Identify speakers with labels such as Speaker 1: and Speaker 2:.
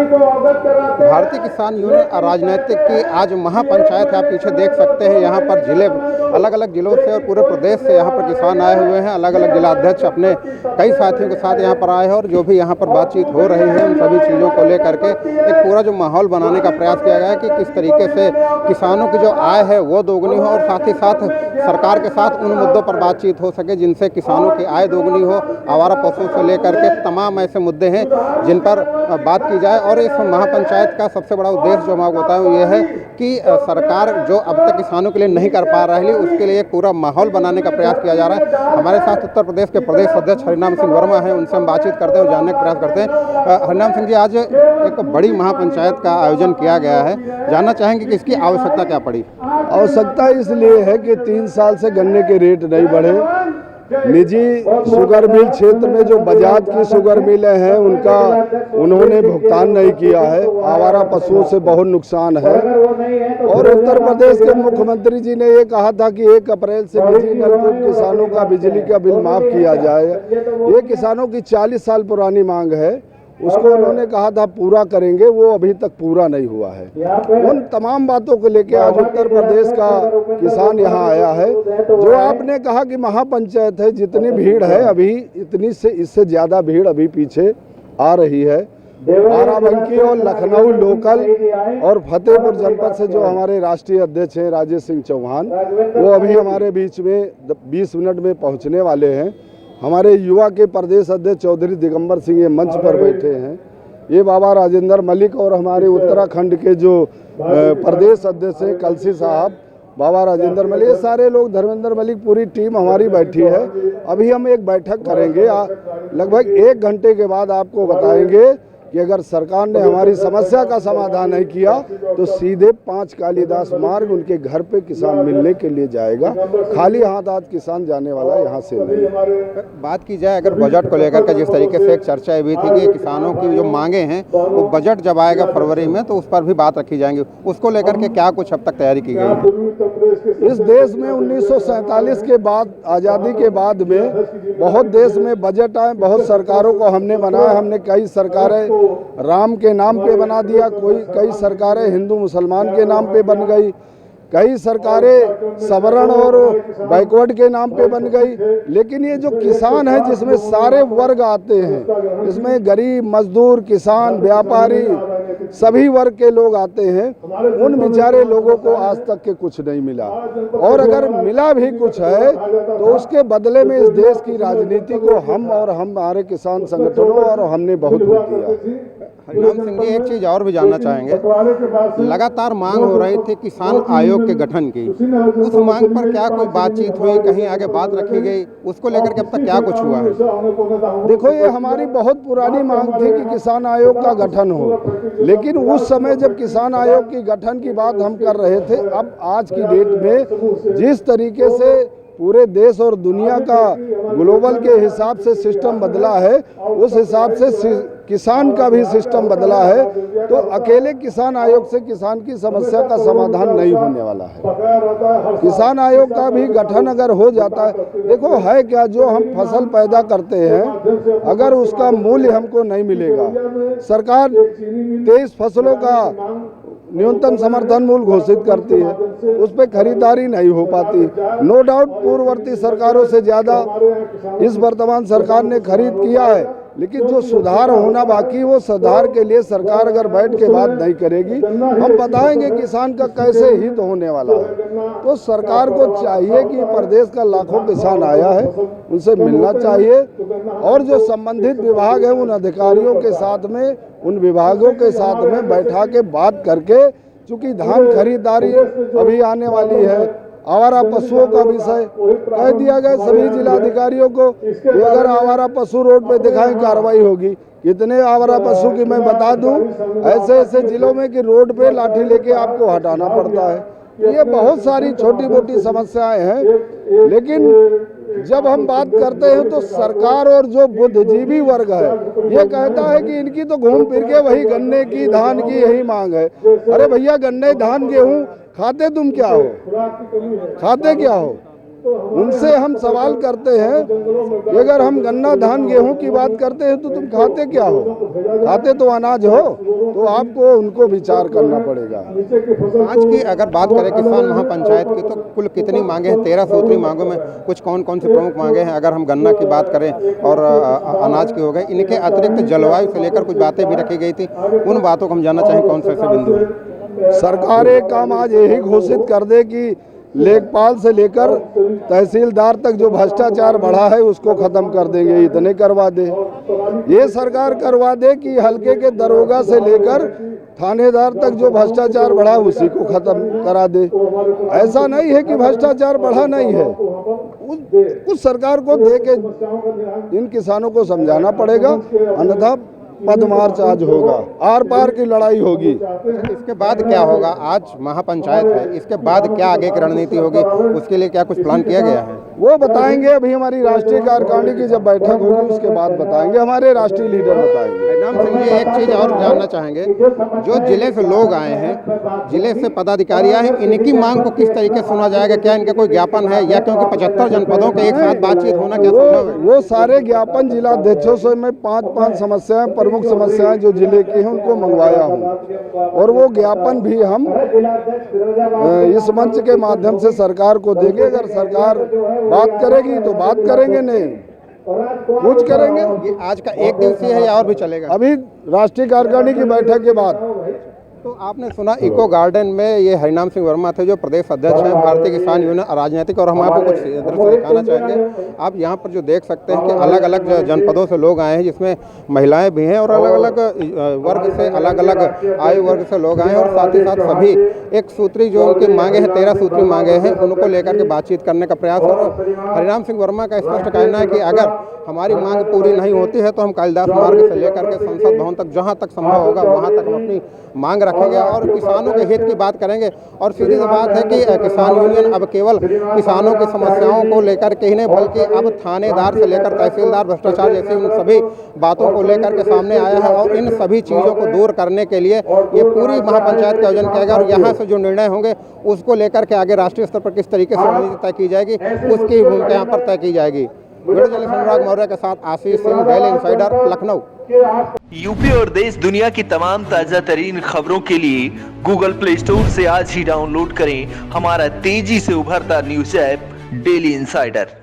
Speaker 1: भारतीय किसान यूनियन राजनीतिक की आज महापंचायत है। आप पीछे देख सकते हैं, यहाँ पर जिले अलग अलग जिलों से और पूरे प्रदेश से यहाँ पर किसान आए हुए हैं। अलग अलग जिला अध्यक्ष अपने कई साथियों के साथ यहाँ पर आए हैं और जो भी यहाँ पर बातचीत हो रही है उन सभी चीज़ों को लेकर के एक पूरा जो माहौल बनाने का प्रयास किया गया है कि किस तरीके से किसानों की जो आय है वो दोगुनी हो और साथ ही साथ सरकार के साथ उन मुद्दों पर बातचीत हो सके जिनसे किसानों की आय दोगुनी हो। आवारा पशुओं से लेकर के तमाम ऐसे मुद्दे हैं जिन पर बात की जाए। और इस महापंचायत का सबसे बड़ा उद्देश्य जो मैं आपको बताऊं ये है कि सरकार जो अब तक किसानों के लिए नहीं कर पा रही उसके लिए एक पूरा माहौल बनाने का प्रयास किया जा रहा है। हमारे साथ उत्तर प्रदेश के प्रदेश अध्यक्ष हरिनाम सिंह वर्मा हैं, उनसे हम बातचीत करते हैं और जानने का प्रयास करते हैं। हरिनाम सिंह जी, आज एक बड़ी महापंचायत का आयोजन किया गया है, जानना चाहेंगे कि इसकी आवश्यकता क्या पड़ी?
Speaker 2: आवश्यकता इसलिए है कि 3 साल से गन्ने के रेट नहीं बढ़े। निजी शुगर मिल क्षेत्र में जो बजाज की शुगर मिलें हैं उन्होंने भुगतान नहीं किया है। आवारा पशुओं से बहुत नुकसान है। और उत्तर प्रदेश के मुख्यमंत्री जी ने ये कहा था कि 1 अप्रैल से निजी नलकूप किसानों का बिजली का बिल माफ किया जाए। ये किसानों की 40 साल पुरानी मांग है, उसको उन्होंने कहा था पूरा करेंगे, वो अभी तक पूरा नहीं हुआ है। उन तमाम बातों को लेकर आज उत्तर प्रदेश का किसान यहाँ आया है। जो आपने कहा कि महापंचायत है, जितनी भीड़ है अभी इतनी से इससे ज़्यादा भीड़ अभी पीछे आ रही है। बाराबंकी और लखनऊ लोकल और फतेहपुर जनपद से जो हमारे राष्ट्रीय अध्यक्ष हैं राजेश सिंह चौहान, वो अभी हमारे बीच में 20 मिनट में पहुँचने वाले हैं। हमारे युवा के प्रदेश अध्यक्ष चौधरी दिगंबर सिंह ये मंच पर बैठे हैं। ये बाबा राजेंद्र मलिक और हमारे उत्तराखंड के जो प्रदेश अध्यक्ष हैं कलसी साहब, बाबा राजेंद्र मलिक, ये सारे लोग, धर्मेंद्र मलिक, पूरी टीम हमारी बैठी है। अभी हम एक बैठक करेंगे, लगभग 1 घंटे के बाद आपको बताएंगे कि अगर सरकार ने हमारी समस्या का समाधान नहीं किया तो सीधे 5 कालिदास मार्ग उनके घर पे किसान मिलने के लिए जाएगा। खाली हाथ आज किसान जाने वाला यहाँ से नहीं।
Speaker 1: बात की जाए अगर बजट को लेकर के, जिस तरीके से एक चर्चा हुई थी कि किसानों की जो मांगे हैं वो बजट जब आएगा फरवरी में तो उस पर भी बात रखी जाएंगी, उसको लेकर के क्या कुछ अब तक तैयारी की गई?
Speaker 2: इस देश में 1947 के बाद, आज़ादी के बाद में बहुत देश में बजट आए, बहुत सरकारों को हमने बनाया। हमने कई सरकारें राम के नाम पे बना दिया, कई सरकारें हिंदू मुसलमान के नाम पे बन गई, कई सरकारें सवर्ण और बैकवर्ड के नाम पे बन गई। लेकिन ये जो किसान है जिसमें सारे वर्ग आते हैं, इसमें गरीब, मजदूर, किसान, व्यापारी, सभी वर्ग के लोग आते हैं, उन बेचारे लोगों को आज तक के कुछ नहीं मिला। और अगर मिला भी कुछ है तो उसके बदले में इस देश की राजनीति को हम और हमारे किसान संगठनों और हमने बहुत वोट दिया।
Speaker 1: हरिनाम सिंह जी, एक चीज़ और भी जानना चाहेंगे, लगातार मांग हो रही थी किसान आयोग के गठन की, उस मांग पर क्या कोई बातचीत हुई, कहीं आगे बात रखी गई, उसको लेकर के अब तक क्या कुछ हुआ है?
Speaker 2: देखो, ये हमारी बहुत पुरानी मांग थी कि किसान आयोग का गठन हो, लेकिन उस समय जब किसान आयोग की गठन की बात हम कर रहे थे, अब आज की डेट में जिस तरीके से पूरे देश और दुनिया का ग्लोबल के हिसाब से सिस्टम बदला है, उस हिसाब से किसान का भी सिस्टम बदला है। तो अकेले किसान आयोग से किसान की समस्या का समाधान नहीं होने वाला है। किसान आयोग का भी गठन अगर हो जाता है, देखो है क्या, जो हम फसल पैदा करते हैं अगर उसका मूल्य हमको नहीं मिलेगा, सरकार 23 फसलों का न्यूनतम समर्थन मूल्य घोषित करती है, उस पर खरीदारी नहीं हो पाती। नो डाउट पूर्ववर्ती सरकारों से ज़्यादा इस वर्तमान सरकार ने खरीद किया है, लेकिन जो सुधार होना बाकी, वो सुधार के लिए सरकार अगर बैठ के बात नहीं करेगी, हम बताएंगे किसान का कैसे हित होने वाला है। तो सरकार को चाहिए कि प्रदेश का लाखों किसान आया है, उनसे मिलना चाहिए और जो संबंधित विभाग है उन अधिकारियों के साथ में, उन विभागों के साथ में बैठा के बात करके, चूंकि धान खरीदारी अभी आने वाली है, आवारा पशुओं का विषय कह दिया गया सभी जिलाधिकारियों को कि अगर आवारा पशु रोड पे दिखाएं कार्रवाई होगी। कितने आवारा पशु की मैं बता दूं, ऐसे ऐसे जिलों में कि रोड पे लाठी लेके आपको हटाना पड़ता है। ये बहुत सारी छोटी मोटी समस्याएं हैं, लेकिन जब हम बात करते हैं तो सरकार और जो बुद्धिजीवी वर्ग है ये कहता है कि इनकी तो घूम फिर के वही गन्ने की, धान की यही मांग है। अरे भैया, गन्ने, धान, गेहूं खाते तुम क्या हो? खाते क्या हो? उनसे हम सवाल करते हैं कि अगर हम गन्ना धान गेहूं की बात करते हैं तो तुम खाते क्या हो? खाते तो अनाज हो, तो आपको उनको विचार करना पड़ेगा।
Speaker 1: आज की अगर बात करें किसान महापंचायत की, तो कुल कितनी मांगे हैं? 13 सूत्री मांगों में कुछ कौन कौन सी प्रमुख मांगे हैं? अगर हम गन्ना की बात करें और अनाज की हो गई, इनके अतिरिक्त जलवायु से लेकर कुछ बातें भी रखी गई थी, उन बातों को हम जानना चाहें कौन से ऐसे बिंदु हैं?
Speaker 2: सरकार एक काम आज यही घोषित कर दे कि लेखपाल से लेकर तहसीलदार तक जो भ्रष्टाचार बढ़ा है उसको खत्म कर देंगे, इतने करवा दे। ये सरकार करवा दे कि हल्के के दरोगा से लेकर थानेदार तक जो भ्रष्टाचार बढ़ा उसी को खत्म करा दे। ऐसा नहीं है कि भ्रष्टाचार बढ़ा नहीं है, उस सरकार को दे के इन किसानों को समझाना पड़ेगा, अन्यथा पदमार्च आज होगा, आर पार की लड़ाई होगी।
Speaker 1: इसके बाद क्या होगा? आज महापंचायत है, इसके बाद क्या आगे की रणनीति होगी? उसके लिए क्या कुछ प्लान किया गया है?
Speaker 2: वो बताएंगे, अभी हमारी राष्ट्रीय कार्यकारिणी की जब बैठक होगी उसके बाद बताएंगे, हमारे राष्ट्रीय लीडर बताएंगे।
Speaker 1: हरिनाम सिंह जी, एक चीज और जानना चाहेंगे, जो जिले से लोग आए हैं, जिले से पदाधिकारी आए हैं, इनकी मांग को किस तरीके से सुना जाएगा? क्या इनके कोई ज्ञापन है, या क्योंकि 75 जनपदों के एक साथ बातचीत होना क्या संभव है?
Speaker 2: वो सारे ज्ञापन जिलाध्यक्षों से मैं 5-5 समस्याएं, प्रमुख समस्याएं जो जिले की हैं उनको मंगवाया हूं, और वो ज्ञापन भी हम इस मंच के माध्यम से सरकार को देंगे। अगर सरकार बात करेगी तो बात करेंगे, नहीं कुछ करेंगे।
Speaker 1: ये आज का एक दिवसीय है या और भी चलेगा?
Speaker 2: अभी राष्ट्रीय कार्यकारिणी की बैठक के बाद।
Speaker 1: तो आपने सुना इको गार्डन में ये हरिनाम सिंह वर्मा थे, जो प्रदेश अध्यक्ष हैं भारतीय किसान यूनियन राजनीतिक, और हम आपको कुछ दृश्य दिखाना चाहेंगे। आप यहाँ पर जो देख सकते हैं कि अलग अलग जनपदों से लोग आए हैं, जिसमें महिलाएं भी हैं और अलग अलग वर्ग से, अलग अलग आयु वर्ग से लोग आए हैं, और साथ ही साथ सभी एक सूत्री जो उनकी मांगे हैं, 13 सूत्री मांगे हैं, उनको लेकर के बातचीत करने का प्रयास। और हरिनाम सिंह वर्मा का स्पष्ट कहना है कि अगर हमारी मांग पूरी नहीं होती है तो हम कालिदास मार्ग से लेकर के संसद भवन तक जहां तक संभव होगा वहां तक हम अपनी मांग रखेंगे और किसानों के हित की बात करेंगे। और सीधी सी बात है कि किसान यूनियन अब केवल किसानों की समस्याओं को लेकर के ही नहीं, बल्कि अब थानेदार से लेकर तहसीलदार, भ्रष्टाचार जैसी उन सभी बातों को लेकर के सामने आया है, और इन सभी चीज़ों को दूर करने के लिए ये पूरी महापंचायत का आयोजन किया गया। और यहाँ से जो निर्णय होंगे उसको लेकर के आगे राष्ट्रीय स्तर पर किस तरीके से रणनीति तय की जाएगी, उसकी भूमिका यहाँ पर तय की जाएगी। वीडियो जर्नलिस्ट अनुराग मौर्य के साथ Ashish Singh, daily insider, Lucknow.
Speaker 3: UP और देश दुनिया की तमाम ताजा तरीन खबरों के लिए गूगल प्ले स्टोर से आज ही डाउनलोड करें हमारा तेजी से उभरता न्यूज ऐप डेली इंसाइडर।